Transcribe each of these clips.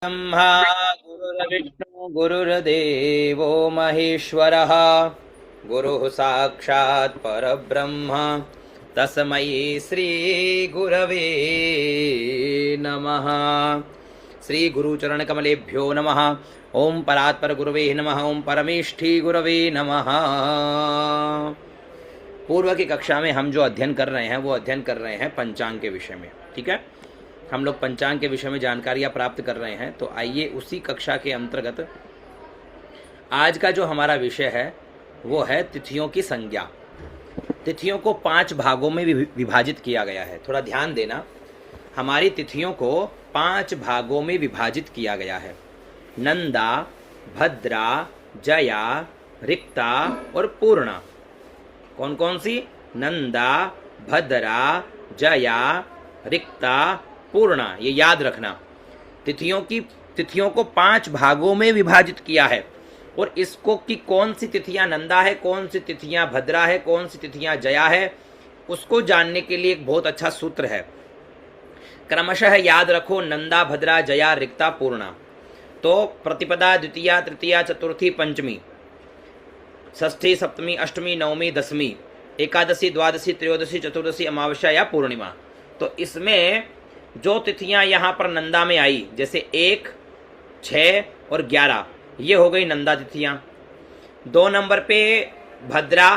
ब्रह्मा गुरुर्विष्णु गुरुर्देवो महेश्वरः गुरुः साक्षात् परब्रह्म तस्मै श्रीगुरवे नमः। श्रीगुरुचरणकमलेभ्यो नमः। ओम परात्पर गुरवे नमः। ओम परमेष्ठी गुरवे नमः। पूर्व की कक्षा में हम जो अध्ययन कर रहे हैं वो अध्ययन कर रहे हैं पंचांग के विषय में। ठीक है, हम लोग पंचांग के विषय में जानकारियां प्राप्त कर रहे हैं। तो आइए उसी कक्षा के अंतर्गत आज का जो हमारा विषय है वो है तिथियों की संज्ञा। तिथियों को 5 भागों में विभाजित किया गया है। थोड़ा ध्यान देना, हमारी तिथियों को 5 भागों में विभाजित किया गया है। नंदा, भद्रा, जया, रिक्ता और पूर्णा। कौन कौन सी? नंदा, भद्रा, जया, रिक्ता, पूर्णा। ये याद रखना, तिथियों को 5 भागों में विभाजित किया है। और इसको कि कौन सी तिथियां नंदा है, कौन सी तिथियां भद्रा है, कौन सी तिथियां जया है, उसको जानने के लिए एक बहुत अच्छा सूत्र है। क्रमशः याद रखो, नंदा, भद्रा, जया, रिक्ता, पूर्णा। तो प्रतिपदा, द्वितीया, तृतीया, चतुर्थी, पंचमी, षष्ठी, सप्तमी, अष्टमी, नवमी, दसवीं, एकादशी, द्वादशी, त्रयोदशी, चतुर्दशी, अमावस्या या पूर्णिमा। तो इसमें जो तिथियां यहां पर नंदा में आई, जैसे 1, 6 और 11, ये हो गई नंदा तिथियां। 2 नंबर पे भद्रा,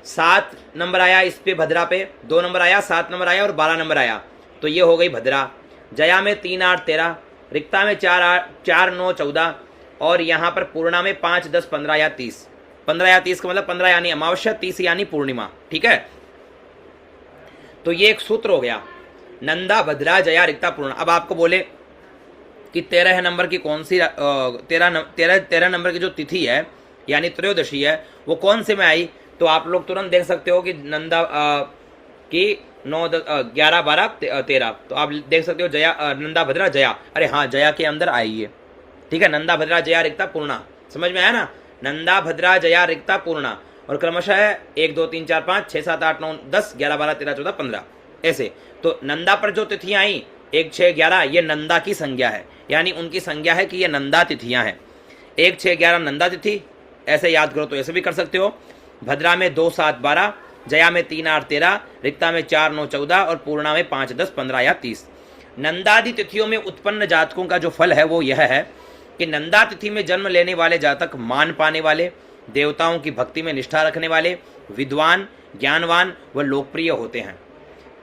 7 नंबर आया इस पे, भद्रा पे 2 नंबर आया, 7 नंबर आया और 12 नंबर आया, तो ये हो गई भद्रा। जया में 3, 8, 13, रिक्ता में 4, 9, 14 और यहाँ पर पूर्णा में 5, 10, 15 या 30। 15 या 30 का मतलब 15 यानी अमावस्या, 30 यानी पूर्णिमा। ठीक है, तो ये एक सूत्र हो गया, नंदा, भद्रा, जया, रिक्ता, पूर्णा। अब आपको बोले कि 13 नंबर की कौन सी 13 नंबर की जो तिथि है यानी त्रयोदशी है वो कौन से में आई, तो आप लोग तुरंत देख सकते हो कि नंदा की 9, 11, 12, 13। तो आप देख सकते हो जया, नंदा, भद्रा, जया। अरे हाँ, जया के अंदर आई है। ठीक है, नंदा, भद्रा, जया, रिक्ता, पूर्णा। समझ में आया ना? नंदा, भद्रा, जया, रिक्ता, पूर्णा। और क्रमशः 1, 2, 3, 4, 5, 6, 7, 8, 9, 10, 11, 12, 13, 14, 15 ऐसे। तो नंदा पर जो तिथियां आई 1, 6, 11 ये नंदा की संज्ञा है, यानी उनकी संज्ञा है कि ये नंदा तिथियां हैं। 1, 6, 11 नंदा तिथि, ऐसे याद करो तो ऐसे भी कर सकते हो। भद्रा में 2, 7, 12, जया में 3, 8, 13, रिक्ता में 4, 9, 14 और पूर्णा में 5, 10, 15 या 30। नंदादि तिथियों में उत्पन्न जातकों का जो फल है वो यह है कि नंदा तिथि में जन्म लेने वाले जातक मान पाने वाले, देवताओं की भक्ति में निष्ठा रखने वाले, विद्वान, ज्ञानवान व लोकप्रिय होते हैं।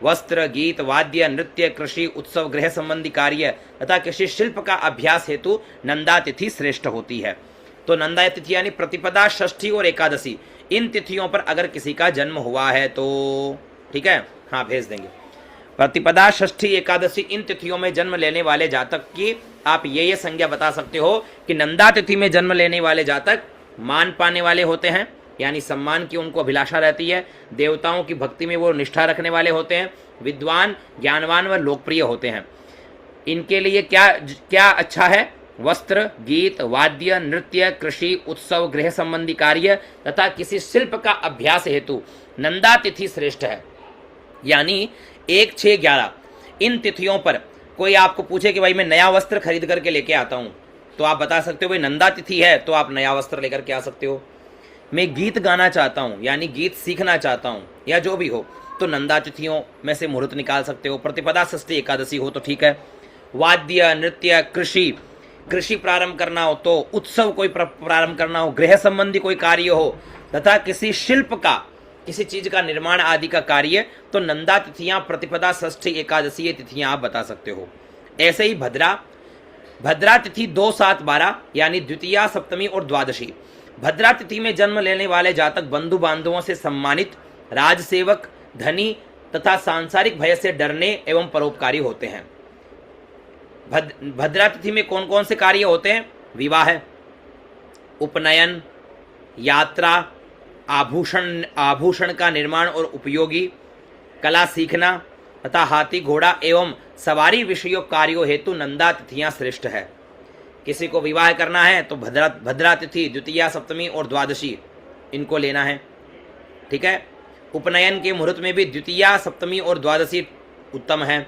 वस्त्र, गीत, वाद्य, नृत्य, कृषि, उत्सव, गृह संबंधी कार्य तथा किसी शिल्प का अभ्यास हेतु नंदा तिथि श्रेष्ठ होती है। तो नंदा तिथि यानी प्रतिपदा, षष्ठी और एकादशी, इन तिथियों पर अगर किसी का जन्म हुआ है तो ठीक है, हाँ भेज देंगे। प्रतिपदा, षष्ठी, एकादशी इन तिथियों में जन्म लेने वाले जातक की आप ये संज्ञा बता सकते हो कि नंदा तिथि में जन्म लेने वाले जातक मान पाने वाले होते हैं, यानी सम्मान की उनको अभिलाषा रहती है, देवताओं की भक्ति में वो निष्ठा रखने वाले होते हैं, विद्वान, ज्ञानवान व लोकप्रिय होते हैं। इनके लिए क्या क्या अच्छा है? वस्त्र, गीत, वाद्य, नृत्य, कृषि, उत्सव, गृह संबंधी कार्य तथा किसी शिल्प का अभ्यास हेतु नंदा तिथि श्रेष्ठ है। यानी 1, 6, 11 इन तिथियों पर कोई आपको पूछे कि भाई मैं नया वस्त्र खरीद करके लेके आता हूं, तो आप बता सकते हो भाई नंदा तिथि है तो आप नया वस्त्र लेकर के आ सकते हो। मैं गीत गाना चाहता हूँ यानी गीत सीखना चाहता हूँ या जो भी हो, तो नंदा तिथियों में से मुहूर्त निकाल सकते हो। प्रतिपदा, षष्ठी, एकादशी हो तो ठीक है। वाद्य, नृत्य, कृषि प्रारंभ करना हो, तो उत्सव कोई प्रारंभ करना हो, गृह संबंधी कोई कार्य हो तथा किसी शिल्प का, किसी चीज का निर्माण आदि का कार्य, तो नंदा तिथियां प्रतिपदा, षष्ठी, एकादशी ये तिथियां आप बता सकते हो। ऐसे ही भद्रा तिथि 2, 7, 12 यानी द्वितीया, सप्तमी और द्वादशी। भद्रा तिथि में जन्म लेने वाले जातक बंधु बांधवों से सम्मानित, राजसेवक, धनी तथा सांसारिक भय से डरने एवं परोपकारी होते हैं। भद्रा तिथि में कौन कौन से कार्य होते हैं? विवाह, उपनयन, यात्रा, आभूषण का निर्माण और उपयोगी, कला सीखना तथा हाथी, घोड़ा एवं सवारी विषयों कार्यों हेतु नंदा तिथियां श्रेष्ठ है। किसी को विवाह करना है तो भद्रा तिथि, द्वितीया, सप्तमी और द्वादशी इनको लेना है। ठीक है, उपनयन के मुहूर्त में भी द्वितीया, सप्तमी और द्वादशी उत्तम है।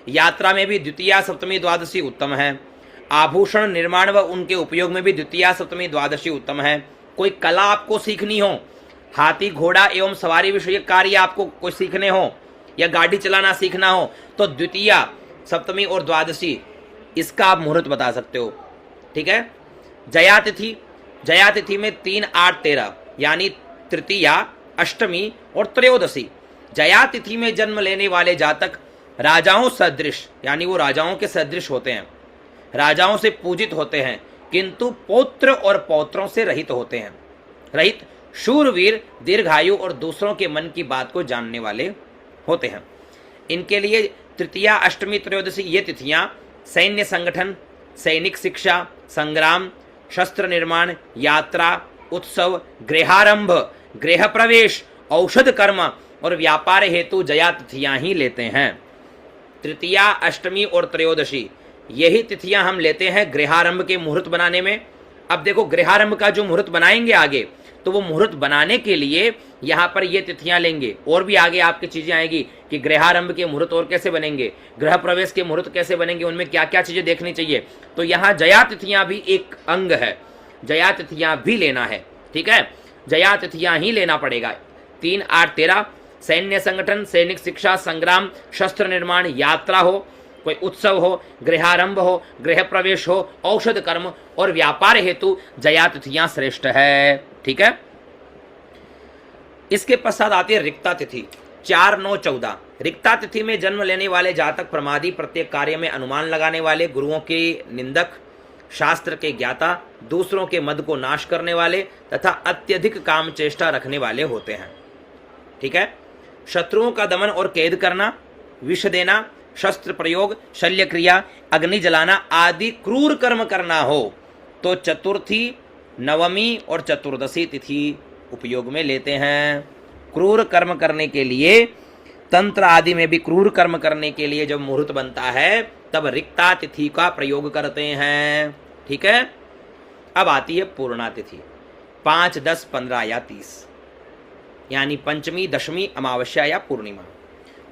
यात्रा में भी द्वितीया, सप्तमी, द्वादशी उत्तम है। आभूषण निर्माण व उनके उपयोग में भी द्वितीया सप्तमी द्वादशी उत्तम है। कोई कला आपको सीखनी हो, हाथी घोड़ा एवं सवारी विषय कार्य आपको कोई सीखने हो या गाड़ी चलाना सीखना हो तो द्वितीया सप्तमी और द्वादशी इसका आप मुहूर्त बता सकते हो। ठीक है। जया तिथि, जया तिथि में 3, 8, 13 यानी तृतीया, अष्टमी और त्रयोदशी। जया तिथि में जन्म लेने वाले जातक राजाओं सदृश यानी वो राजाओं के सदृश होते हैं, राजाओं से पूजित होते हैं, किंतु पौत्र और पौत्रों से रहित होते हैं। रहित, शूरवीर, दीर्घायु और दूसरों के मन की बात को जानने वाले होते हैं। इनके लिए तृतीया, अष्टमी, त्रयोदशी ये तिथियां सैन्य संगठन, सैनिक शिक्षा, संग्राम, शस्त्र निर्माण, यात्रा, उत्सव, गृहारंभ, गृह प्रवेश, औषध कर्म और व्यापार हेतु जया तिथियां ही लेते हैं। तृतीया, अष्टमी और त्रयोदशी यही तिथियां हम लेते हैं गृहारंभ के मुहूर्त बनाने में। अब देखो गृहारंभ का जो मुहूर्त बनाएंगे आगे, तो वो मुहूर्त बनाने के लिए यहाँ पर ये तिथियां लेंगे। और भी आगे आपकी चीजें आएगी कि गृहारंभ के मुहूर्त और कैसे बनेंगे, गृह प्रवेश के मुहूर्त कैसे बनेंगे, उनमें क्या क्या चीजें देखनी चाहिए। तो यहाँ जया तिथियां भी एक अंग है, जया तिथियां भी लेना है। ठीक है, जया तिथियां ही लेना पड़ेगा। 3, 8, 13 सैन्य संगठन, सैनिक शिक्षा, संग्राम, शस्त्र निर्माण, यात्रा हो, कोई उत्सव हो, गृहारंभ हो, गृह प्रवेश हो, औषध कर्म और व्यापार हेतु जया तिथियां श्रेष्ठ है। ठीक है। इसके पश्चात आती है रिक्ता तिथि, 4, 9, 14। रिक्ता तिथि में जन्म लेने वाले जातक प्रमादी, प्रत्येक कार्य में अनुमान लगाने वाले, गुरुओं के निंदक, शास्त्र के ज्ञाता, दूसरों के मद को नाश करने वाले तथा अत्यधिक काम चेष्टा रखने वाले होते हैं। ठीक है। शत्रुओं का दमन और कैद करना, विष देना, शस्त्र प्रयोग, शल्य क्रिया, अग्नि जलाना आदि क्रूर कर्म करना हो तो चतुर्थी, नवमी और चतुर्दशी तिथि उपयोग में लेते हैं। क्रूर कर्म करने के लिए, तंत्र आदि में भी क्रूर कर्म करने के लिए जब मुहूर्त बनता है तब रिक्ता तिथि का प्रयोग करते हैं। ठीक है। अब आती है पूर्णा तिथि, 5, 10, 15 या 30 यानी पंचमी, दशमी, अमावस्या या पूर्णिमा।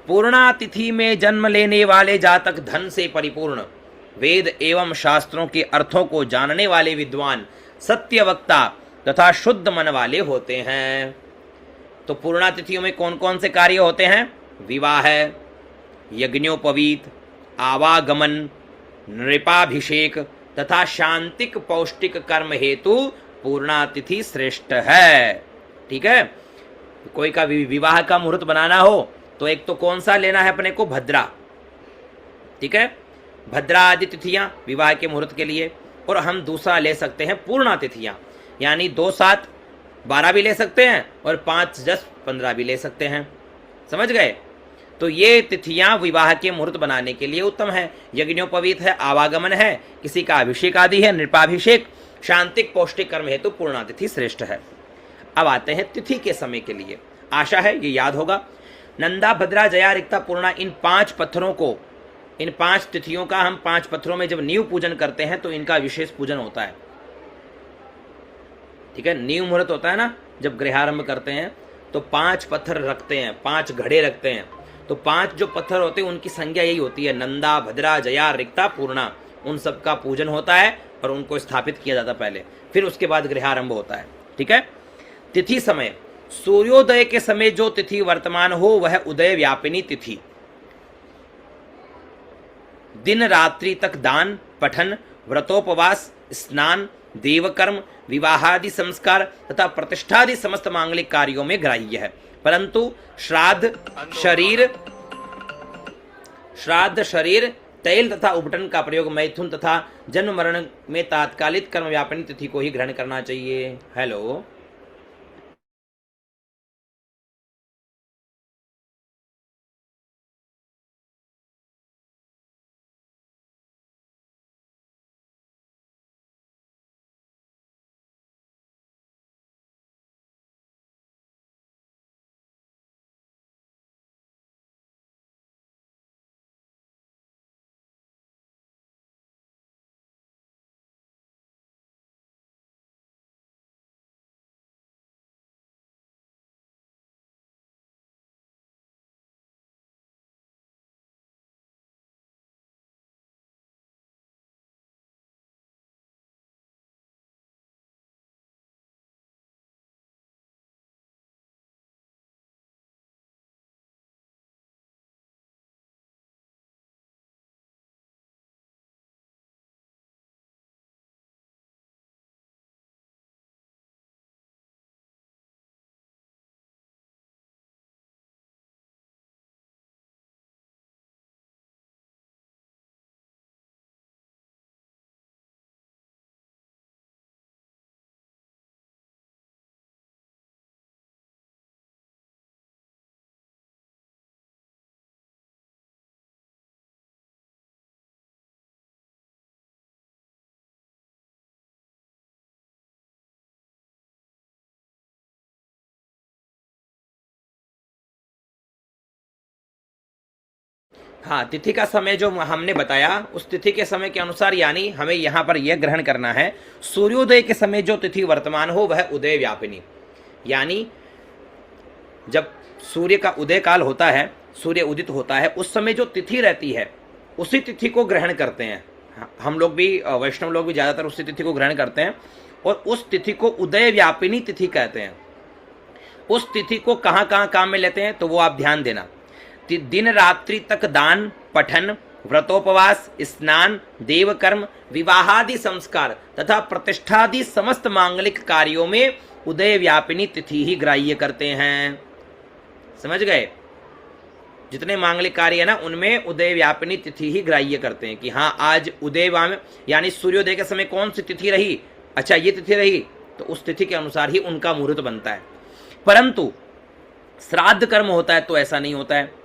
पूर्णा तिथि में जन्म लेने वाले जातक धन से परिपूर्ण, वेद एवं शास्त्रों के अर्थों को जानने वाले विद्वान, सत्य वक्ता तथा शुद्ध मन वाले होते हैं। तो पूर्णा तिथियों में कौन कौन से कार्य होते हैं? विवाह, यज्ञोपवीत, आवागमन, नृपाभिषेक तथा शांतिक पौष्टिक कर्म हेतु पूर्णा तिथि श्रेष्ठ है। ठीक है। कोई का विवाह का मुहूर्त बनाना हो तो एक तो कौन सा लेना है अपने को? भद्रा। ठीक है, भद्रा आदि तिथियां विवाह के मुहूर्त के लिए। और हम दूसरा ले सकते हैं पूर्णा तिथियां, यानी 2, 7, 12 भी ले सकते हैं और 5, 10, 15 भी ले सकते हैं। समझ गए? तो ये तिथियां विवाह के मुहूर्त बनाने के लिए उत्तम है। यज्ञोपवीत है, आवागमन है, किसी का अभिषेक आदि है, नृपाभिषेक, शांतिक पौष्टिक कर्म हेतु पूर्णा तिथि श्रेष्ठ है। अब आते हैं तिथि के समय के लिए। आशा है ये याद होगा। नंदा, भद्रा, जया, रिक्ता, पूर्णा, इन 5 पत्थरों को, इन 5 तिथियों का हम 5 पत्थरों में जब नींव पूजन करते हैं तो इनका विशेष पूजन होता है। ठीक है, नींव मुहूर्त होता है ना, जब गृहारंभ करते हैं तो 5 पत्थर रखते हैं, 5 घड़े रखते हैं। तो 5 जो पत्थर होते हैं उनकी संख्या यही होती है, नंदा, भद्रा, जया, रिक्ता, पूर्णा। उन सब का पूजन होता है और उनको स्थापित किया जाता पहले, फिर उसके बाद गृहारंभ होता है। ठीक है। तिथि समय, सूर्योदय के समय जो तिथि वर्तमान हो वह उदय व्यापिनी तिथि। दिन रात्रि तक दान, पठन, व्रतोपवास, स्नान, देवकर्म, विवाहादि संस्कार तथा प्रतिष्ठादि समस्त मांगलिक कार्यों में ग्राह्य है, परंतु श्राद्ध, शरीर, तैल तथा उपटन का प्रयोग मैथुन तथा जन्म मरण में तात्कालिक कर्म व्यापिनी तिथि को ही ग्रहण करना चाहिए। हेलो। हाँ, तिथि का समय जो हमने बताया उस तिथि के समय के अनुसार, यानी हमें यहाँ पर यह ग्रहण करना है, सूर्योदय के समय जो तिथि वर्तमान हो वह उदय व्यापिनी, यानी जब सूर्य का उदय काल होता है, सूर्य उदित होता है, उस समय जो तिथि रहती है उसी तिथि को ग्रहण करते हैं। हम लोग भी, वैष्णव लोग भी ज़्यादातर उसी तिथि को ग्रहण करते हैं और उस तिथि को उदय व्यापिनी तिथि कहते हैं। उस तिथि को कहाँ कहाँ काम में लेते हैं तो वो आप ध्यान देना। दिन रात्रि तक दान, पठन, व्रतोपवास, स्नान, देवकर्म, विवाहादि संस्कार तथा प्रतिष्ठादि समस्त मांगलिक कार्यों में उदय व्यापिनी तिथि ही ग्राह्य करते हैं। समझ गए? जितने मांगलिक कार्य है ना उनमें उदय व्यापिनी तिथि ही ग्राह्य करते हैं कि हाँ आज उदय यानी सूर्योदय के समय कौन सी तिथि रही, अच्छा ये तिथि रही, तो उस तिथि के अनुसार ही उनका मुहूर्त बनता है। परंतु श्राद्ध कर्म होता है तो ऐसा नहीं होता है।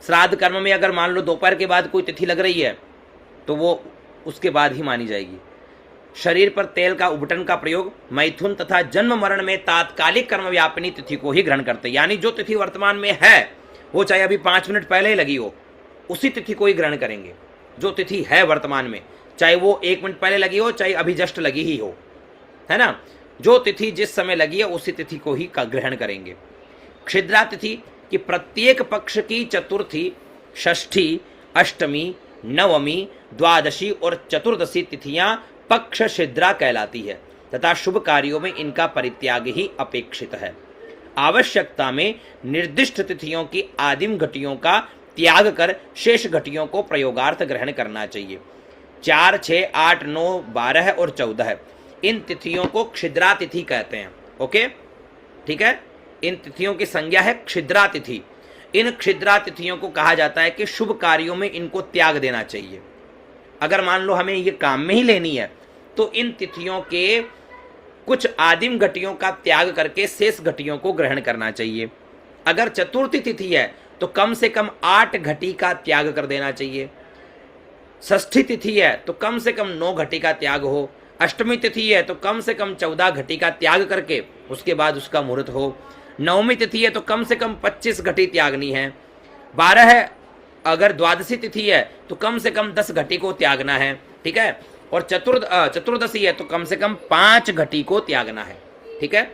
श्राद्ध कर्म में अगर मान लो दोपहर के बाद कोई तिथि लग रही है तो वो उसके बाद ही मानी जाएगी। शरीर पर तेल का उबटन का प्रयोग मैथुन तथा जन्म मरण में तात्कालिक कर्म व्यापिनी तिथि को ही ग्रहण करते हैं, यानी जो तिथि वर्तमान में है वो चाहे अभी 5 मिनट पहले ही लगी हो उसी तिथि को ही ग्रहण करेंगे। जो तिथि है वर्तमान में, चाहे वो 1 मिनट पहले लगी हो चाहे अभी जस्ट लगी ही हो, है ना, जो तिथि जिस समय लगी है उसी तिथि को ही ग्रहण करेंगे। क्षिद्रा तिथि कि प्रत्येक पक्ष की चतुर्थी, षष्ठी, अष्टमी, नवमी, द्वादशी और चतुर्दशी तिथियां पक्ष छिद्रा कहलाती है तथा शुभ कार्यों में इनका परित्याग ही अपेक्षित है। आवश्यकता में निर्दिष्ट तिथियों की आदिम घटियों का त्याग कर शेष घटियों को प्रयोगार्थ ग्रहण करना चाहिए। 4, 6, 8, 9, 12 और 14 इन तिथियों को क्षिद्रा तिथि कहते हैं। ओके, ठीक है, इन तिथियों की संज्ञा है क्षिद्रा तिथि। इन क्षिद्रा तिथियों को कहा जाता है कि शुभ कार्यों में इनको त्याग देना चाहिए। अगर मान लो हमें ये काम में ही लेनी है तो इन तिथियों के कुछ आदिम घटियों का त्याग करके शेष घटियों को ग्रहण करना चाहिए। अगर चतुर्थी तिथि है तो कम से कम 8 घटी का त्याग कर देना चाहिए। षष्ठी तिथि है तो कम से कम 9 घटी का त्याग हो। अष्टमी तिथि है तो कम से कम 14 घटी का त्याग करके उसके बाद उसका मुहूर्त हो। नवमी तिथि है तो कम से कम 25 घटी त्यागनी है। 12 है, अगर द्वादशी तिथि है तो कम से कम 10 घटी को त्यागना है, ठीक है, और चतुर्दशी है तो कम से कम 5 घटी को त्यागना है, ठीक है।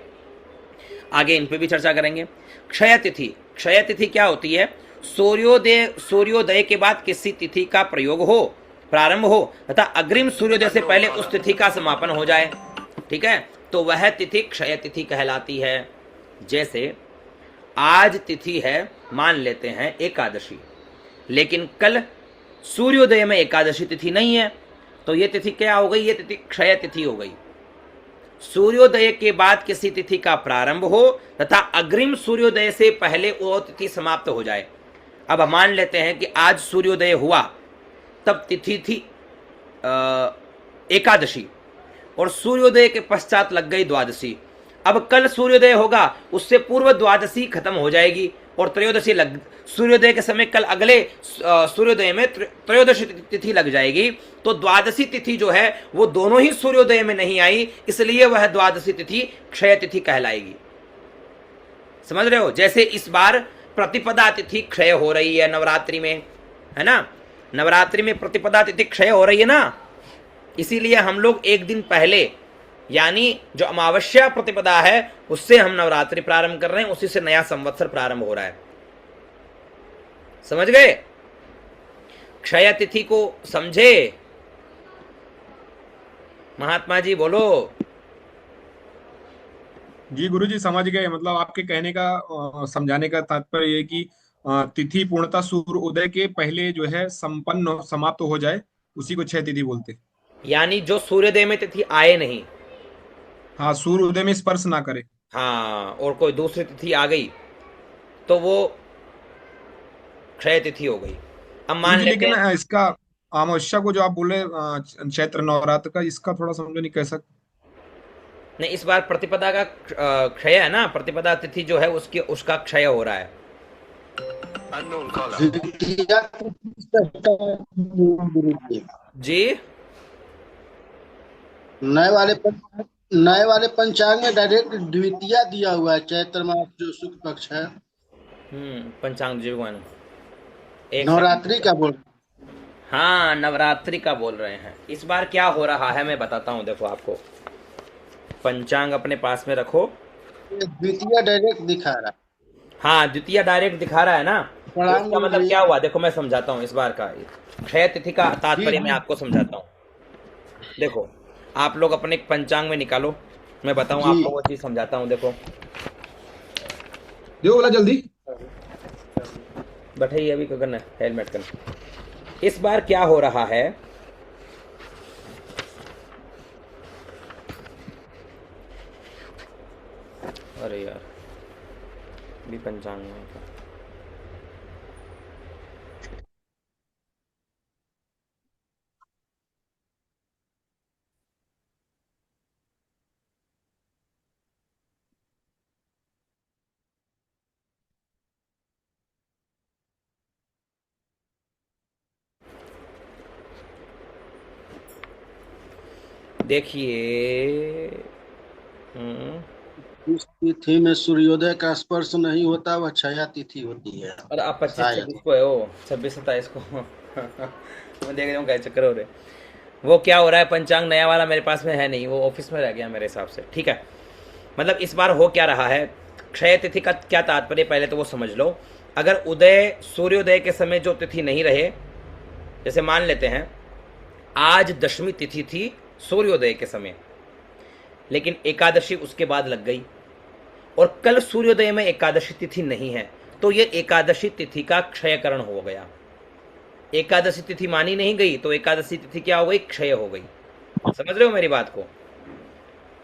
आगे इन पे भी चर्चा करेंगे। क्षय तिथि, क्षय तिथि क्या होती है? सूर्योदय के बाद किसी तिथि का प्रयोग हो, प्रारंभ हो तथा अग्रिम सूर्योदय से पहले उस तिथि का समापन हो जाए, ठीक है, तो वह तिथि क्षय तिथि कहलाती है। जैसे आज तिथि है, मान लेते हैं एकादशी, लेकिन कल सूर्योदय में एकादशी तिथि नहीं है, तो ये तिथि क्या हो गई? ये तिथि क्षय तिथि हो गई। सूर्योदय के बाद किसी तिथि का प्रारंभ हो तथा अग्रिम सूर्योदय से पहले वो तिथि समाप्त हो जाए। अब मान लेते हैं कि आज सूर्योदय हुआ, तब तिथि थी एकादशी और सूर्योदय के पश्चात लग गई द्वादशी। अब कल सूर्योदय होगा, उससे पूर्व द्वादशी खत्म हो जाएगी और त्रयोदशी सूर्योदय के समय कल अगले सूर्योदय में त्रयोदशी तिथि लग जाएगी। तो द्वादशी तिथि जो है वो दोनों ही सूर्योदय में नहीं आई, इसलिए वह द्वादशी तिथि क्षय तिथि कहलाएगी। समझ रहे हो? जैसे इस बार प्रतिपदा तिथि क्षय हो रही है नवरात्रि में, है ना, नवरात्रि में प्रतिपदा तिथि क्षय हो रही है ना, इसीलिए हम लोग एक दिन पहले, यानी जो अमावस्या प्रतिपदा है उससे हम नवरात्रि प्रारंभ कर रहे हैं, उसी से नया संवत्सर प्रारंभ हो रहा है। समझ गए? क्षय तिथि को समझे? महात्मा जी बोलो। जी गुरुजी समझ गए। मतलब आपके कहने का समझाने का तात्पर्य ये कि तिथि पूर्णतः सूर्य उदय के पहले जो है संपन्न समाप्त हो जाए, उसी को क्षय तिथि बोलते। यानी जो सूर्योदय में तिथि आए नहीं, हाँ, सूर्य उदय में स्पर्श ना करे। हाँ, और कोई दूसरी तिथि आ गई तो वो क्षय तिथि हो गई। अब मान गुरुजी लेते लेकिन हैं, इसका अमावस्या को जो आप बोले चैत्र नवरात्र का, इसका थोड़ा समझो नहीं कैसा। नहीं, इस बार प्रतिपदा का क्षय है ना, प्रतिपदा तिथि जो है उसका क्षय हो रहा है। जी, नए वाले पंचांग में डायरेक्ट द्वितीया दिया हुआ है, चैत्र मास जो शुक्ल पक्ष है। पंचांग जी भगवान। एक नवरात्रि सेकंड। का बोल। हाँ, नवरात्रि का बोल रहे हैं। इस बार क्या हो रहा है मैं बताता हूँ, देखो आपको। पंचांग अपने पास में रखो। ये द्वितीय डायरेक्ट दिखा रहा हाँ, द्वितीय डायरेक्ट दिखा रहा है ना। है। तो प्रणाम इसका गुरु मतलब जी। क्या हुआ, देखो मैं समझाता हूँ इस बार का क्षय तिथि का जी तात्पर्य मैं जी। आपको समझाता हूँ। देखो, आप लोग अपने पंचांग में निकालो, मैं बताऊँ जी आपको वो चीज़ समझाता हूँ। देखो देखो बोला जल्दी। बैठे, अभी क्या करना है, हेलमेट करना। इस बार क्या हो रहा है, अरे यार भी पंचांग में था। देखिए, इस तिथि में सूर्योदय का स्पर्श नहीं होता, वह छाया तिथि होती है। और आप 25-26 शायद। को है, वो 26-27 को मैं देख रहा हूँ क्या चक्कर हो रहे। वो क्या हो रहा है, पंचांग नया वाला मेरे पास में है नहीं, वो ऑफिस में रह गया मेरे हिसाब से। ठीक है, मतलब इस बार हो क्या रहा है, क्षय तिथि का क्या तात्पर्य पहले तो वो समझ लो। अगर उदय सूर्योदय के समय जो तिथि नहीं रहे, जैसे मान लेते हैं आज दशमी तिथि थी सूर्योदय के समय, लेकिन एकादशी उसके बाद लग गई, और कल सूर्योदय में एकादशी तिथि नहीं है, तो ये एकादशी तिथि का क्षयकरण हो गया। एकादशी तिथि मानी नहीं गई, तो एकादशी तिथि क्या हो गई, क्षय हो गई। समझ रहे हो मेरी बात को।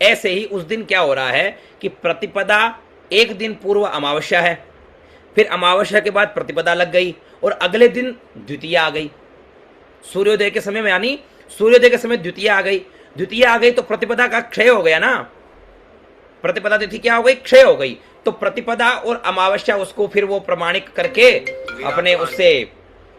ऐसे ही उस दिन क्या हो रहा है कि प्रतिपदा एक दिन पूर्व अमावस्या है, फिर अमावस्या के बाद प्रतिपदा लग गई, और अगले दिन द्वितीय आ गई सूर्योदय के समय में, यानी सूर्योदय के समय द्वितीय आ गई। द्वितीय आ गई तो प्रतिपदा का क्षय हो गया ना, प्रतिपदा तिथि क्या हो गई, क्षय हो गई। तो प्रतिपदा और अमावस्या उसको फिर वो प्रमाणिक करके अपने उससे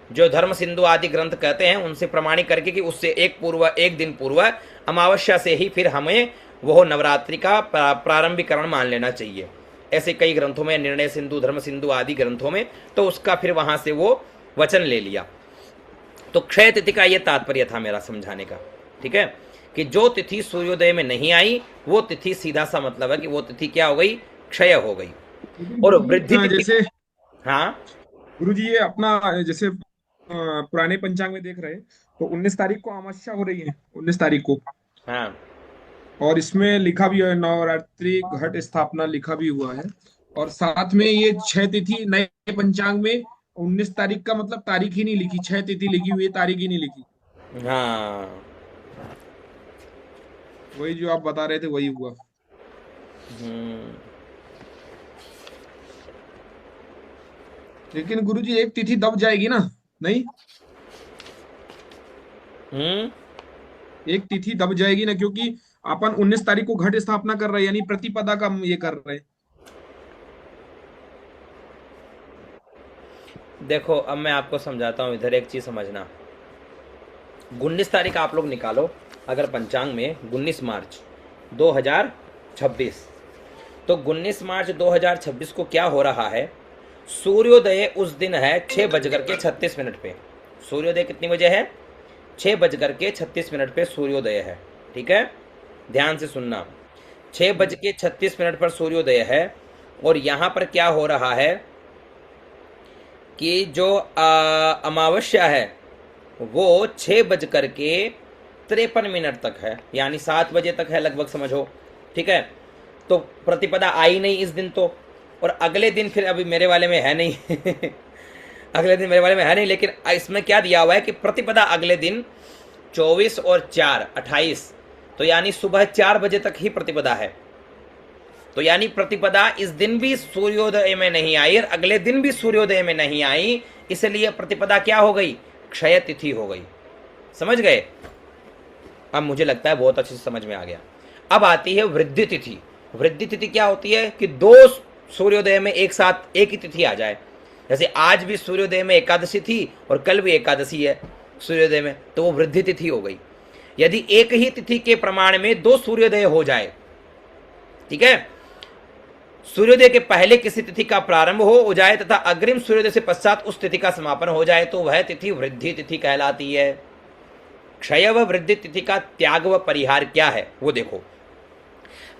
जो धर्म सिंधु आदि ग्रंथ कहते हैं उनसे प्रमाणिक करके कि उससे एक दिन पूर्व अमावस्या से ही फिर हमें वो नवरात्रि का प्रारंभिकरण मान लेना चाहिए। ऐसे कई ग्रंथों में, निर्णय सिंधु, धर्म सिंधु आदि ग्रंथों में, तो उसका फिर वहां से वो वचन ले लिया। तो क्षय तिथि का ये तात्पर्य था मेरा समझाने का। ठीक है, कि जो तिथि सूर्योदय में नहीं आई वो तिथि सीधा सा मतलब है कि वो तिथि क्या हो गई, क्षय हो गई। लेकिन और गुरुजी, वृद्धि तिथि, जैसे हाँ गुरुजी ये अपना जैसे पुराने पंचांग में देख रहे हैं तो 19 तारीख को अमावस्या हो रही है, 19 तारीख को। हाँ और इसमें लिखा भी है नवरात्रि घट स्थापना, लिखा भी हुआ है। और साथ में ये 6 तिथि नए पंचांग में 19 तारीख का मतलब तारीख ही नहीं लिखी, 6 तिथि लिखी हुई है, तारीख ही नहीं लिखी। हाँ। वही जो आप बता रहे थे वही हुआ। हम्म। लेकिन गुरुजी एक तिथि दब जाएगी ना? नहीं, हम्म। एक तिथि दब जाएगी ना, क्योंकि अपन 19 तारीख को घट स्थापना कर रहे हैं, यानी प्रतिपदा का हम ये कर रहे हैं। देखो अब मैं आपको समझाता हूँ, इधर एक चीज समझना। 19 तारीख आप लोग निकालो, अगर पंचांग में 19 मार्च 2026, तो 19 मार्च 2026 को क्या हो रहा है, सूर्योदय उस दिन है 6:36 पे। सूर्योदय कितनी बजे है, 6:36 पे सूर्योदय है। ठीक है, ध्यान से सुनना, 6:36 पर सूर्योदय है। और यहां पर क्या हो रहा है कि जो अमावस्या है वो 6:53 तक है, यानी 7 बजे तक है लगभग, समझो। ठीक है, तो प्रतिपदा आई नहीं इस दिन तो, और अगले दिन फिर अभी मेरे वाले में है नहीं अगले दिन मेरे वाले में है नहीं, लेकिन इसमें क्या दिया हुआ है कि प्रतिपदा अगले दिन 24 और 4 28, तो यानी सुबह 4 बजे तक ही प्रतिपदा है। तो यानी प्रतिपदा इस दिन भी सूर्योदय में नहीं आई और अगले दिन भी सूर्योदय में नहीं आई, इसलिए प्रतिपदा क्या हो गई, क्षय तिथि हो गई। समझ गए? अब मुझे लगता है बहुत अच्छे से समझ में आ गया। अब आती है वृद्धि तिथि। वृद्धि तिथि क्या होती है कि दो सूर्योदय में एक साथ एक ही तिथि आ जाए। जैसे आज भी सूर्योदय में एकादशी थी और कल भी एकादशी है सूर्योदय में, तो वो वृद्धि तिथि हो गई। यदि एक ही तिथि के प्रमाण में दो सूर्योदय हो जाए, ठीक है, सूर्योदय के पहले किसी तिथि का प्रारंभ हो जाए तथा अग्रिम सूर्योदय से पश्चात उस तिथि का समापन हो जाए तो वह तिथि वृद्धि तिथि कहलाती है। क्षय व वृद्धि तिथि का त्याग व परिहार क्या है वो देखो।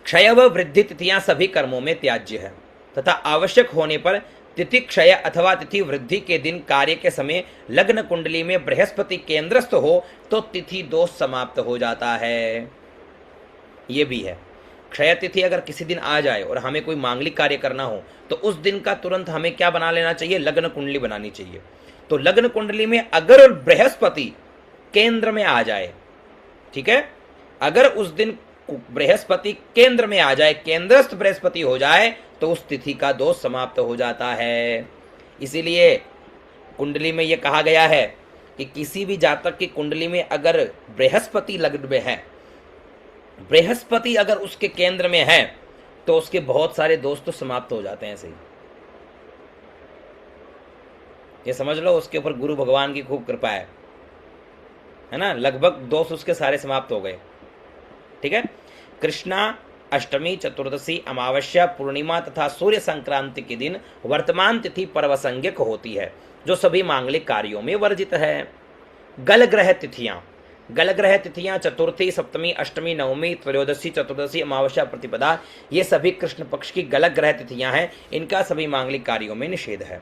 क्षय व वृद्धि तिथियां सभी कर्मों में त्याज्य है तथा आवश्यक होने पर तिथि क्षय अथवा तिथि वृद्धि के दिन कार्य के समय लग्न कुंडली में बृहस्पति केंद्रस्थ हो तो तिथि दोष समाप्त हो जाता है। ये भी है, क्षय तिथि अगर किसी दिन आ जाए और हमें कोई मांगलिक कार्य करना हो तो उस दिन का तुरंत हमें क्या बना लेना चाहिए, लग्न कुंडली बनानी चाहिए। तो लग्न कुंडली में अगर बृहस्पति केंद्र में आ जाए, ठीक है, अगर उस दिन बृहस्पति केंद्र में आ जाए, केंद्रस्थ बृहस्पति हो जाए तो उस तिथि का दोष समाप्त हो जाता है। इसीलिए कुंडली में यह कहा गया है कि किसी भी जातक की कुंडली में अगर बृहस्पति लग्न में है, बृहस्पति अगर उसके केंद्र में है तो उसके बहुत सारे दोष तो समाप्त हो जाते हैं। ऐसे ही ये समझ लो उसके ऊपर गुरु भगवान की खूब कृपा है ना, लगभग दोष उसके सारे समाप्त हो गए। ठीक है, कृष्णा अष्टमी, चतुर्दशी, अमावस्या, पूर्णिमा तथा सूर्य संक्रांति के दिन वर्तमान तिथि पर्वसंज्ञक होती है जो सभी मांगलिक कार्यों में वर्जित है। गल ग्रह तिथियां चतुर्थी, सप्तमी, अष्टमी, नवमी, त्रयोदशी, चतुर्दशी, अमावस्या, प्रतिपदा, ये सभी कृष्ण पक्ष की गल ग्रह तिथियां हैं। इनका सभी मांगलिक कार्यों में निषेध है।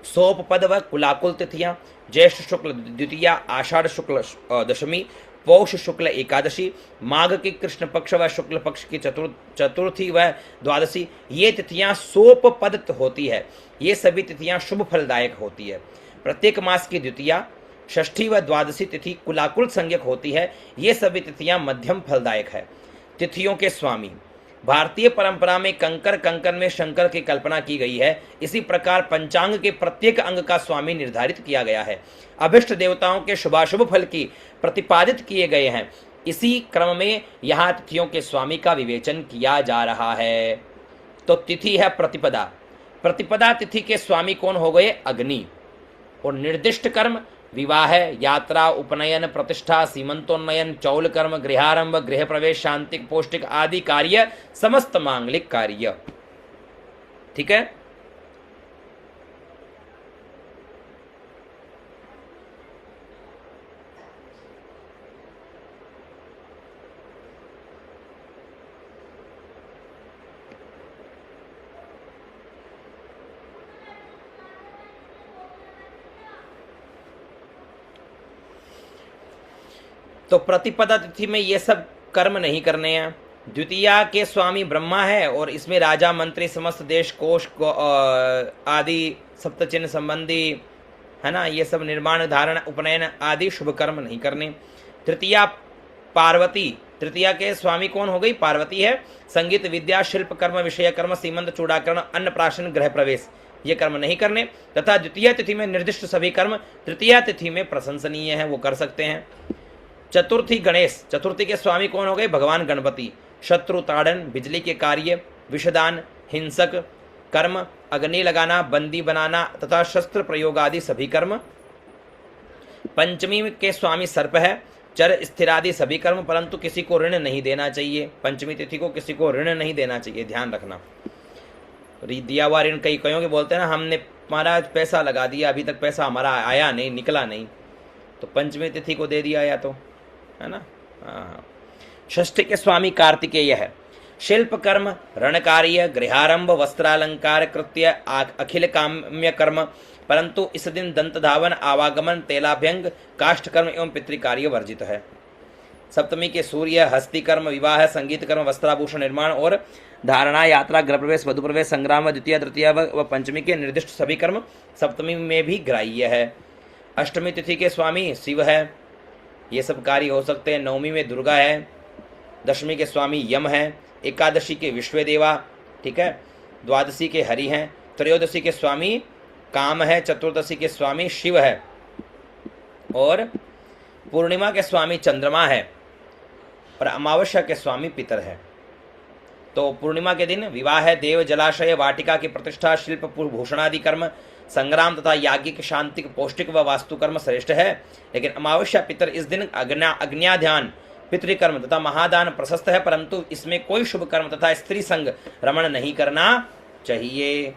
सोपपद व कुलाकुल तिथियां ज्येष्ठ शुक्ल द्वितीया, आषाढ़ शुक्ल दशमी, पौष शुक्ल एकादशी, माघ की कृष्ण पक्ष व शुक्ल पक्ष की चतुर्थी व द्वादशी, ये तिथियां सोपपद होती है। ये सभी तिथियां शुभ फलदायक होती है। प्रत्येक मास की द्वितीया, षष्ठी व द्वादशी तिथि कुलाकुल संज्ञक होती है। ये सभी तिथियां मध्यम फलदायक है। तिथियों के स्वामी, भारतीय परंपरा में कंकर में शंकर की कल्पना की गई है। इसी प्रकार पंचांग के प्रत्येक अंग का स्वामी निर्धारित किया गया है। अभिष्ट देवताओं के शुभाशुभ फल की प्रतिपादित किए गए हैं। इसी क्रम में यहाँ तिथियों के स्वामी का विवेचन किया जा रहा है। तो तिथि है प्रतिपदा। प्रतिपदा तिथि के स्वामी कौन हो गए? अग्नि। और निर्दिष्ट कर्म विवाह, यात्रा, उपनयन, प्रतिष्ठा, सीमंतोन्नयन, चौल कर्म, गृहारंभ, गृह प्रवेश, शांतिक, पौष्टिक आदि कार्य, समस्त मांगलिक कार्य। ठीक है, तो प्रतिपदा तिथि में ये सब कर्म नहीं करने हैं। द्वितीया के स्वामी ब्रह्मा है और इसमें राजा, मंत्री, समस्त देश, कोष आदि सप्तचिन्ह संबंधी है ना, ये सब निर्माण, धारण, उपनयन आदि शुभ कर्म नहीं करने। तृतीया पार्वती, तृतीया के स्वामी कौन हो गई? पार्वती है। संगीत, विद्या, शिल्प कर्म, विषय कर्म, सीमंत, चूड़ाकरण, अन्नप्राशन, गृह प्रवेश, ये कर्म नहीं करने। तथा द्वितीय तिथि में निर्दिष्ट सभी कर्म तृतीया तिथि में प्रशंसनीय है, वो कर सकते हैं। चतुर्थी गणेश, चतुर्थी के स्वामी कौन हो गए? भगवान गणपति। शत्रु ताड़न, बिजली के कार्य, विषदान, हिंसक कर्म, अग्नि लगाना, बंदी बनाना तथा शस्त्र प्रयोग आदि सभी कर्म। पंचमी के स्वामी सर्प है। चर स्थिरादि सभी कर्म, परंतु किसी को ऋण नहीं देना चाहिए। पंचमी तिथि को किसी को ऋण नहीं देना चाहिए, ध्यान रखना। दिया हुआ ऋण कई के बोलते हैं ना, हमने महाराज पैसा लगा दिया, अभी तक पैसा हमारा आया नहीं, निकला नहीं, तो पंचमी तिथि को दे दिया या तो, है ना। षष्ठी के स्वामी कार्तिकेय है। शिल्प कर्म, रण कार्य, गृहारंभ, वस्त्रालंकार कृत्य, अखिल काम्य कर्म, परंतु इस दिन दंत धावन, आवागमन, तेलाभ्यंग, काष्ठ कर्म एवं पितृकार्य वर्जित है। सप्तमी के सूर्य, हस्ती कर्म, विवाह, संगीत कर्म, वस्त्राभूषण निर्माण और धारणा, यात्रा, गृह प्रवेश, वधु प्रवेश, संग्राम, द्वितीय, तृतीय व पंचमी के निर्दिष्ट सभी कर्म सप्तमी में भी ग्राह्य है। अष्टमी तिथि के स्वामी शिव है, ये सब कार्य हो सकते हैं। नवमी में दुर्गा है। दशमी के स्वामी यम है। एकादशी के विश्वदेवा, ठीक है। द्वादशी के हरि हैं। त्रयोदशी के स्वामी काम है। चतुर्दशी के स्वामी शिव है और पूर्णिमा के स्वामी चंद्रमा है और अमावस्या के स्वामी पितर है। तो पूर्णिमा के दिन विवाह है, देव, जलाशय, वाटिका की प्रतिष्ठा, शिल्प, भूषणादि कर्म, संग्राम तथा याज्ञिक, शांतिक, पौष्टिक व वास्तु कर्म श्रेष्ठ है। लेकिन अमावस्या पितर इस दिन अग्न्या ध्यान, पितृकर्म तथा महादान प्रशस्त है, परंतु इसमें कोई शुभ कर्म तथा स्त्री संग रमण नहीं करना चाहिए।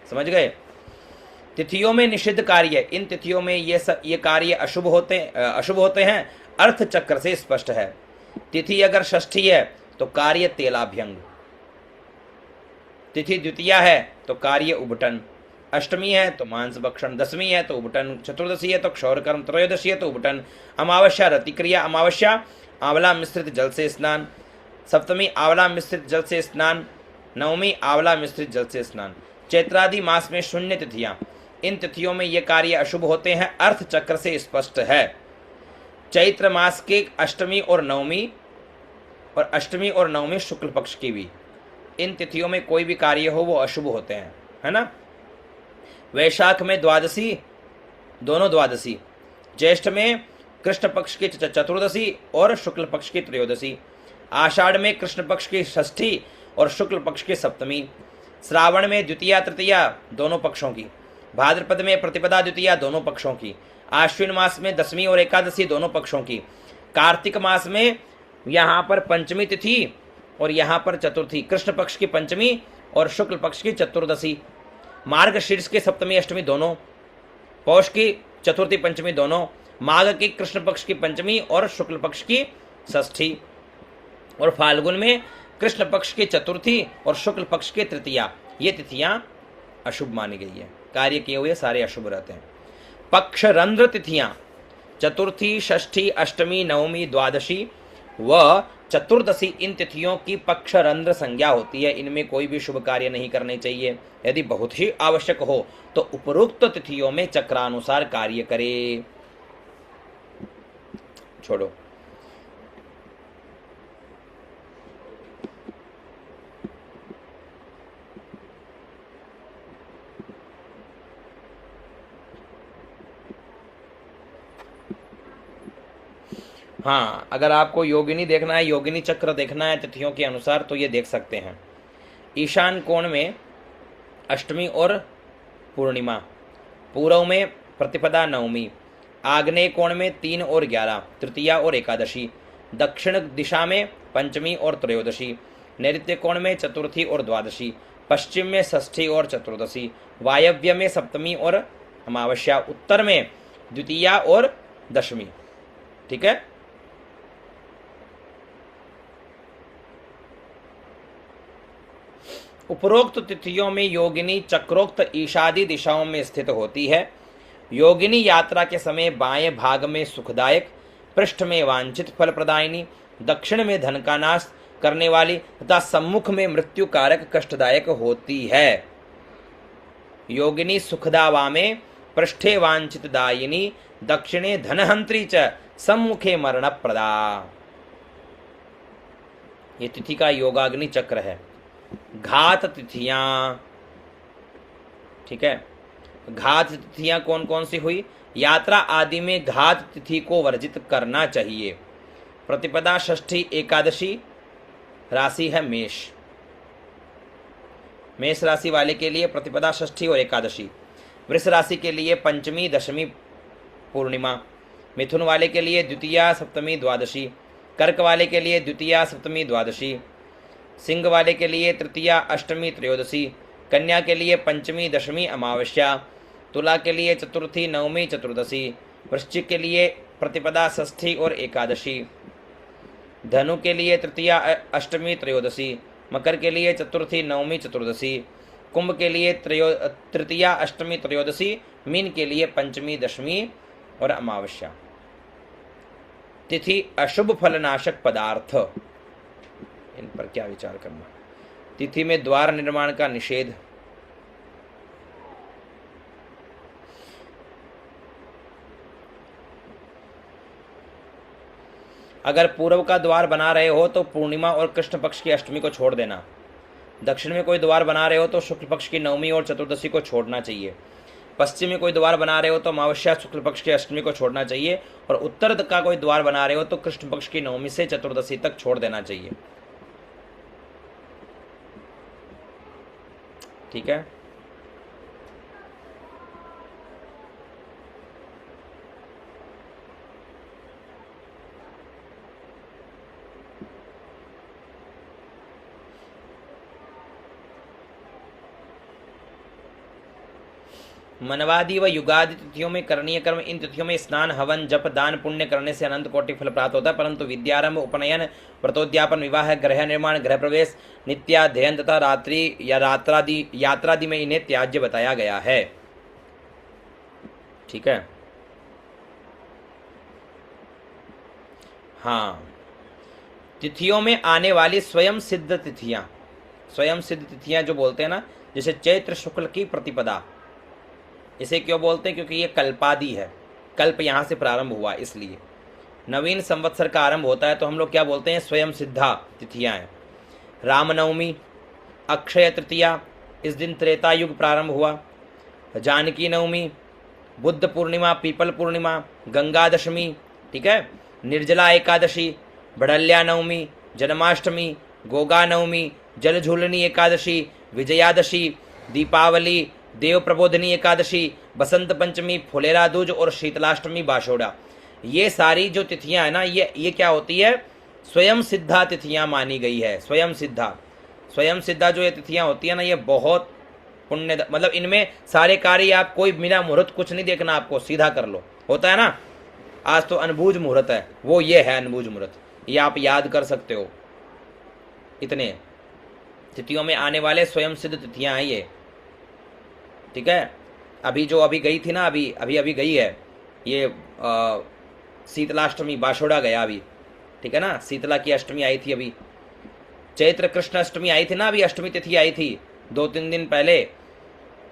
समझ गए। तिथियों में निषिद्ध कार्य, इन तिथियों में ये कार्य अशुभ होते हैं, अर्थ चक्र से स्पष्ट है। तिथि अगर षष्ठी है तो कार्य तेलाभ्यंग, तिथि द्वितीया है तो कार्य उबटन, अष्टमी है तो मांस भक्षण, दसवीं है तो उबटन, चतुर्दशी है तो क्षौर कर्म, त्रयोदशी है तो उबटन, अमावस्या रतिक्रिया, अमावस्या आंवला मिश्रित जल से स्नान, सप्तमी आंवला मिश्रित जल से स्नान, नवमी आंवला मिश्रित जल से स्नान। चैत्रादि मास में शून्य तिथियां, इन तिथियों में ये कार्य अशुभ होते हैं, अर्थ चक्र से स्पष्ट है। चैत्र मास के अष्टमी और नवमी शुक्ल पक्ष की भी, इन तिथियों में कोई भी कार्य हो वो अशुभ होते हैं, है ना। वैशाख में द्वादशी, दोनों द्वादशी, ज्येष्ठ में कृष्ण पक्ष की चतुर्दशी और शुक्ल पक्ष की त्रयोदशी, आषाढ़ में कृष्ण पक्ष की षष्ठी और शुक्ल पक्ष की सप्तमी, श्रावण में द्वितीया तृतीया दोनों पक्षों की, भाद्रपद में प्रतिपदा द्वितीया दोनों पक्षों की, आश्विन मास में दसवीं और एकादशी दोनों पक्षों की, कार्तिक मास में यहाँ पर पंचमी तिथि और यहाँ पर चतुर्थी, कृष्ण पक्ष की पंचमी और शुक्ल पक्ष की चतुर्दशी, मार्गशीर्ष की सप्तमी अष्टमी दोनों, पौष की चतुर्थी पंचमी दोनों, माघ की कृष्ण पक्ष की पंचमी और शुक्ल पक्ष की षष्ठी, और फाल्गुन में कृष्ण पक्ष की चतुर्थी और शुक्ल पक्ष की तृतीया। ये तिथियां अशुभ मानी गई है, कार्य किए हुए सारे अशुभ रहते हैं। पक्ष रंध्र तिथियां चतुर्थी, षष्ठी, अष्टमी, नवमी, द्वादशी व चतुर्दशी, इन तिथियों की पक्ष रंध्र संज्ञा होती है। इनमें कोई भी शुभ कार्य नहीं करने चाहिए। यदि बहुत ही आवश्यक हो तो उपरोक्त तिथियों में चक्रानुसार कार्य करे। छोड़ो। हाँ, अगर आपको योगिनी देखना है, योगिनी चक्र देखना है तिथियों के अनुसार, तो ये देख सकते हैं। ईशान कोण में अष्टमी और पूर्णिमा, पूर्व में प्रतिपदा नवमी, आग्नेय कोण में 3 और 11, तृतीया और एकादशी, दक्षिण दिशा में पंचमी और त्रयोदशी, नैऋत्य कोण में चतुर्थी और द्वादशी, पश्चिम में षष्ठी और चतुर्दशी, वायव्य में सप्तमी और अमावस्या, उत्तर में द्वितीया और दशमी। ठीक है। उपरोक्त तिथियों में योगिनी चक्रोक्त ईशादी दिशाओं में स्थित होती है। योगिनी यात्रा के समय बाएं भाग में सुखदायक, पृष्ठ में वांछित फल प्रदायिनी, दक्षिण में धन का नाश करने वाली तथा सम्मुख में मृत्यु कारक कष्टदायक होती है। योगिनी सुखदा में पृष्ठे वांछित दायिनी, दक्षिणे धनहंत्री च सम्मुखे मरण प्रदा। ये तिथि का योगाग्नि चक्र है। घात तिथियां, ठीक है। घात तिथियां कौन कौन सी हुई? यात्रा आदि में घात तिथि को वर्जित करना चाहिए। प्रतिपदा, षष्ठी, एकादशी राशि है मेष। मेष राशि वाले के लिए प्रतिपदा, षष्ठी और एकादशी। वृष राशि के लिए पंचमी, दशमी, पूर्णिमा। मिथुन वाले के लिए द्वितीया, सप्तमी, द्वादशी। कर्क वाले के लिए द्वितीया, सप्तमी, द्वादशी। सिंह वाले के लिए तृतीया, अष्टमी, त्रयोदशी। कन्या के लिए पंचमी, दशमी, अमावस्या। तुला के लिए चतुर्थी, नवमी, चतुर्दशी। वृश्चिक के लिए प्रतिपदा, षष्ठी और एकादशी। धनु के लिए तृतीया, अष्टमी, त्रयोदशी। मकर के लिए चतुर्थी, नवमी, चतुर्दशी। कुंभ के लिए तृतीया, अष्टमी, त्रयोदशी। मीन के लिए पंचमी, दशमी और अमावस्या। तिथि अशुभ फलनाशक पदार्थ, इन पर क्या विचार करना। तिथि में द्वार निर्माण का निषेध। अगर पूर्व का द्वार बना रहे हो तो पूर्णिमा और कृष्ण पक्ष की अष्टमी को छोड़ देना। दक्षिण में कोई द्वार बना रहे हो तो शुक्ल पक्ष की नवमी और चतुर्दशी को छोड़ना चाहिए। पश्चिम में कोई द्वार बना रहे हो तो अमावस्या, शुक्ल पक्ष की अष्टमी को छोड़ना चाहिए। और उत्तर का कोई द्वार बना रहे हो तो कृष्ण पक्ष की नवमी से चतुर्दशी तक छोड़ देना चाहिए। ठीक है। मनवादि व युगादि तिथियों में करणीय कर्म। इन तिथियों में स्नान, हवन, जप, दान, पुण्य करने से अनंत कोटि फल प्राप्त होता है, परंतु विद्यारंभ, उपनयन, व्रतोद्यापन, विवाह, गृह निर्माण, गृह प्रवेश, नित्याध्ययन तथा रात्रि या यात्रादि में इन्हें त्याज्य बताया गया है। ठीक है। हाँ, तिथियों में आने वाली स्वयं सिद्ध तिथियां, स्वयं सिद्ध तिथियां जो बोलते हैं ना, जैसे चैत्र शुक्ल की प्रतिपदा, इसे क्यों बोलते हैं? क्योंकि ये कल्पादि है, कल्प यहाँ से प्रारंभ हुआ, इसलिए नवीन संवत्सर का आरंभ होता है तो हम लोग क्या बोलते हैं? स्वयं सिद्धा तिथियां हैं। रामनवमी, अक्षय तृतीया, इस दिन त्रेता युग प्रारंभ हुआ। जानकी नवमी, बुद्ध पूर्णिमा, पीपल पूर्णिमा, गंगा दशमी, ठीक है, निर्जला एकादशी, बड़ल्या नवमी, जन्माष्टमी, गोगा नवमी, जल झूलनी एकादशी, विजयादशी, दीपावली, देव प्रबोधनी एकादशी, बसंत पंचमी, फुलेरा दूज और शीतलाष्टमी बाशोड़ा। ये सारी जो तिथियां है ना, ये क्या होती है? स्वयं सिद्धा तिथियां मानी गई है। स्वयं सिद्धा जो ये तिथियां होती है ना, ये बहुत पुण्य, मतलब इनमें सारे कार्य आप कोई बिना मुहूर्त कुछ नहीं देखना, आपको सीधा कर लो। होता है ना, आज तो अनबूझ मुहूर्त है, वो ये है अनबूझ मुहूर्त, ये आप याद कर सकते हो। इतने तिथियों में आने वाले स्वयं सिद्ध तिथियां हैं ये। ठीक है। अभी गई थी ना, अभी गई है ये शीतलाष्टमी, बाशोड़ा गया अभी, ठीक है ना, शीतला की अष्टमी आई थी अभी, चैत्र कृष्ण अष्टमी आई थी ना, अभी अष्टमी तिथि आई थी 2-3 दिन पहले।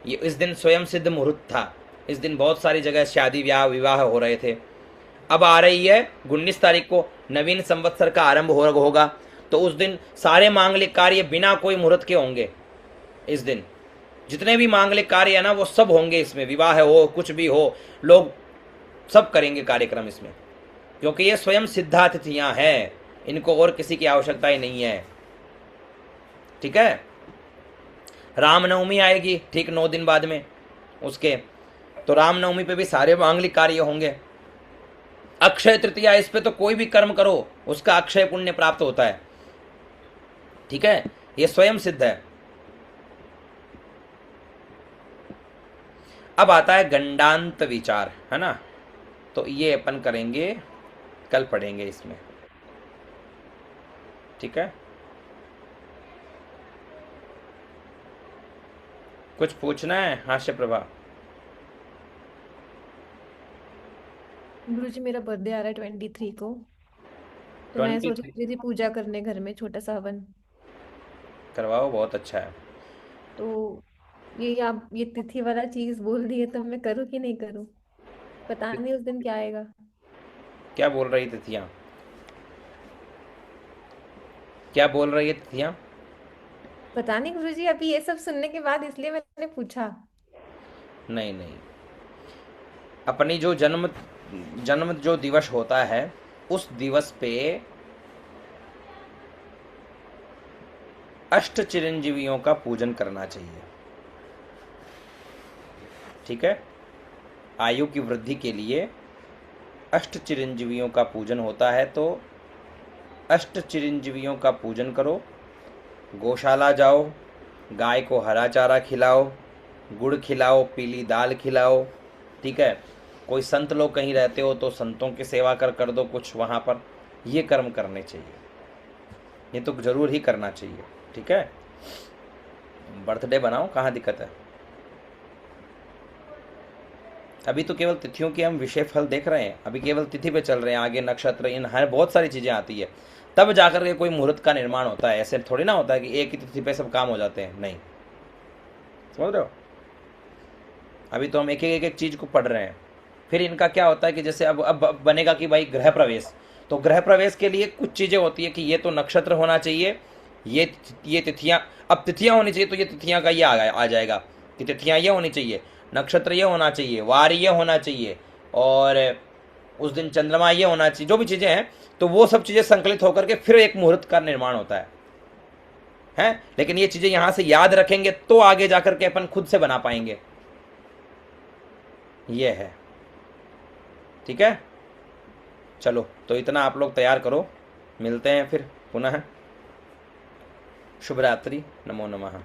ये इस दिन स्वयं सिद्ध मुहूर्त था, इस दिन बहुत सारी जगह शादी विवाह हो रहे थे। अब आ रही है 19 तारीख को नवीन संवत्सर का आरंभ होगा, तो उस दिन सारे मांगलिक कार्य बिना कोई मुहूर्त के होंगे। इस दिन जितने भी मांगलिक कार्य है ना, वो सब होंगे इसमें, विवाह हो, कुछ भी हो, लोग सब करेंगे कार्यक्रम इसमें, क्योंकि ये स्वयं सिद्धा तिथियां हैं, इनको और किसी की आवश्यकता ही नहीं है। ठीक है। रामनवमी आएगी ठीक 9 दिन बाद में उसके, तो रामनवमी पे भी सारे मांगलिक कार्य होंगे। अक्षय तृतीया, इस पे तो कोई भी कर्म करो उसका अक्षय पुण्य प्राप्त होता है। ठीक है, ये स्वयं सिद्ध है। अब आता है गंडांत विचार, है ना, तो ये अपन करेंगे, कल पढ़ेंगे इसमें। ठीक है। कुछ पूछना है? हास्य प्रभा। गुरुजी मेरा बर्थडे आ रहा है 23 को, तो मैं सोच 23 रही थी पूजा करने घर में छोटा सा हवन। करवाओ, बहुत अच्छा है। तो ये आप ये तिथि वाला चीज बोल दिए, तो मैं करूँ कि नहीं करूँ? पता नहीं उस दिन क्या आएगा। क्या बोल रही तिथियां? क्या बोल रही है तिथियां? पता नहीं गुरुजी, अभी ये सब सुनने के बाद इसलिए मैंने पूछा। नहीं नहीं, अपनी जो जन्म जो दिवस होता है, उस दिवस पे अष्ट चिरंजीवियों का पूजन करना चाहिए। ठीक है। आयु की वृद्धि के लिए अष्ट चिरंजीवियों का पूजन होता है, तो अष्ट चिरंजीवियों का पूजन करो, गौशाला जाओ, गाय को हरा चारा खिलाओ, गुड़ खिलाओ, पीली दाल खिलाओ। ठीक है। कोई संत लोग कहीं रहते हो तो संतों की सेवा कर दो कुछ वहाँ पर। ये कर्म करने चाहिए, ये तो जरूर ही करना चाहिए। ठीक है। बर्थडे बनाओ, कहाँ दिक्कत है। अभी तो केवल तिथियों की हम विषय फल देख रहे हैं, अभी केवल तिथि पे चल रहे हैं, आगे नक्षत्र, इन हर बहुत सारी चीज़ें आती है, तब जाकर के कोई मुहूर्त का निर्माण होता है। ऐसे थोड़ी ना होता है कि एक ही तिथि पे सब काम हो जाते हैं, नहीं। समझ रहे हो। अभी तो हम एक चीज़ को पढ़ रहे हैं। फिर इनका क्या होता है कि जैसे अब बनेगा कि भाई गृह प्रवेश, तो गृह प्रवेश के लिए कुछ चीज़ें होती है कि ये तो नक्षत्र होना चाहिए, ये तिथियां, अब तिथियां होनी चाहिए, तो ये तिथियां का ये आ जाएगा कि तिथियां ये होनी चाहिए, नक्षत्र ये होना चाहिए, वार ये होना चाहिए, और उस दिन चंद्रमा ये होना चाहिए, जो भी चीज़ें हैं, तो वो सब चीज़ें संकलित होकर के फिर एक मुहूर्त का निर्माण होता है। हैं? लेकिन ये चीज़ें यहाँ से याद रखेंगे तो आगे जाकर के अपन खुद से बना पाएंगे। ये है। ठीक है। चलो, तो इतना आप लोग तैयार करो, मिलते हैं फिर पुनः। शुभ रात्रि, नमो नमः।